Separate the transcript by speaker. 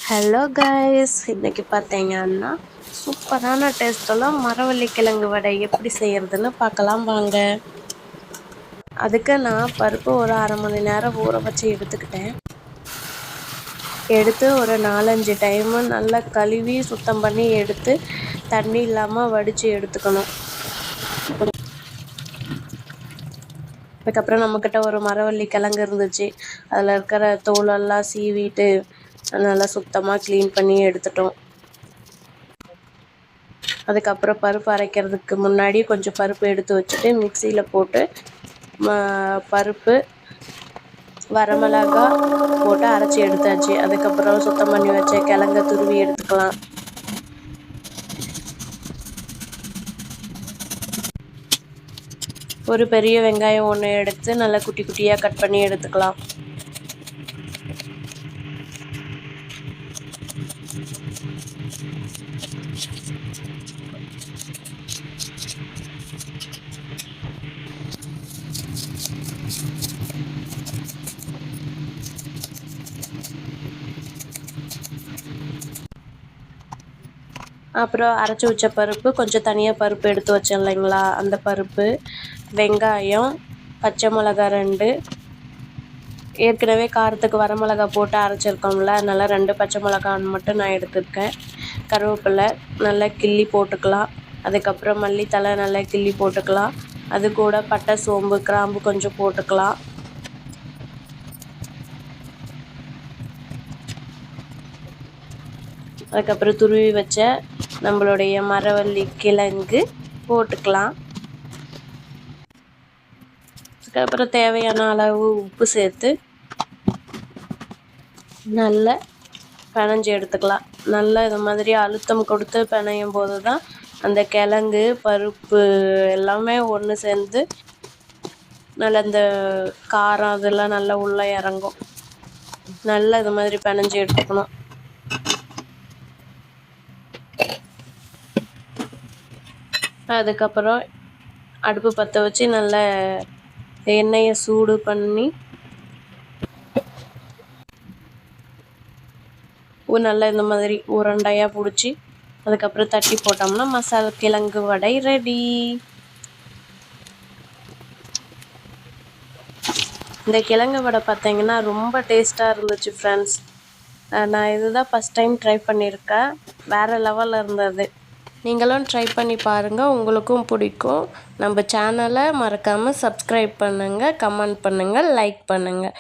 Speaker 1: Hello guys, இன்னைக்கு பார்த்தீங்கன்னா சூப்பரான டேஸ்டெல்லாம் மரவள்ளி கிழங்கு வடை எப்படி செய்யறதுன்னு பார்க்கலாம் வாங்க. அதுக்கு நான் பருப்பு ஒரு அரை மணி நேரம் ஊற வச்சு எடுத்து ஒரு 4-5 டைமு நல்லா கழுவி சுத்தம் பண்ணி எடுத்து தண்ணி இல்லாமல் வடித்து எடுத்துக்கணும். அதுக்கப்புறம் நம்மக்கிட்ட ஒரு மரவள்ளி கிழங்கு இருந்துச்சு, அதில் இருக்கிற தோலெல்லாம் சீவிட்டு நல்லா சுத்தமாக க்ளீன் பண்ணி எடுத்துட்டோம். அதுக்கப்புறம் பருப்பு அரைக்கிறதுக்கு முன்னாடி கொஞ்சம் பருப்பு எடுத்து வச்சுட்டு மிக்சியில் போட்டு பருப்பு வரமிளகா போட்டு அரைச்சி எடுத்தாச்சு. அதுக்கப்புறம் சுத்தம் பண்ணி வச்ச கிழங்க துருவி எடுத்துக்கலாம். ஒரு பெரிய வெங்காயம் ஒன்று எடுத்து நல்லா குட்டி குட்டியாக கட் பண்ணி எடுத்துக்கலாம். அப்புறம் அரைச்சி வச்ச பருப்பு கொஞ்சம் தனியாக பருப்பு எடுத்து வச்சேன் இல்லைங்களா, அந்த பருப்பு, வெங்காயம், பச்சை மிளகா 2, ஏற்கனவே காரத்துக்கு வரமிளகா போட்டு அரைச்சிருக்கோம்ல, அதனால் 2 பச்சை மிளகான்னு மட்டும் நான் எடுத்துருக்கேன். கருவேப்பிலை நல்லா கிள்ளி போட்டுக்கலாம். அதுக்கப்புறம் மல்லித்தழை நல்லா கிள்ளி போட்டுக்கலாம். அது கூட பட்டை, சோம்பு, கிராம்பு கொஞ்சம் போட்டுக்கலாம். அதுக்கப்புறம் துருவி வச்ச நம்மளுடைய மரவள்ளி கிழங்கு போட்டுக்கலாம். அதுக்கப்புறம் தேவையான அளவு உப்பு சேர்த்து நல்லா பிணைஞ்சி எடுத்துக்கலாம். நல்லா இது மாதிரி அழுத்தம் கொடுத்து பிணையும் போது தான் அந்த கிழங்கு பருப்பு எல்லாமே ஒன்று சேர்ந்து நல்லா இந்த காரம் அதெல்லாம் நல்லா உள்ளே இறங்கும். நல்லா இது மாதிரி பிணைஞ்சி எடுத்துக்கணும். அதுக்கப்புறம் அடுப்பு பற்ற வச்சு நல்லா எண்ணெயை சூடு பண்ணி நல்லா இந்த மாதிரி உருண்டையாக பிடிச்சி அதுக்கப்புறம் தட்டி போட்டோம்னா மசாலா கிழங்கு வடை ரெடி. இந்த கிழங்கு வடை பார்த்தீங்கன்னா ரொம்ப டேஸ்ட்டாக இருந்துச்சு ஃப்ரெண்ட்ஸ். நான் இதுதான் ஃபஸ்ட் டைம் ட்ரை பண்ணியிருக்கேன். வேறு லெவலில் இருந்தது. நீங்களும் ட்ரை பண்ணி பாருங்கள், உங்களுக்கும் பிடிக்கும். நம்ம சேனலை மறக்காமல் சப்ஸ்கிரைப் பண்ணுங்கள், கமெண்ட் பண்ணுங்கள், லைக் பண்ணுங்கள்.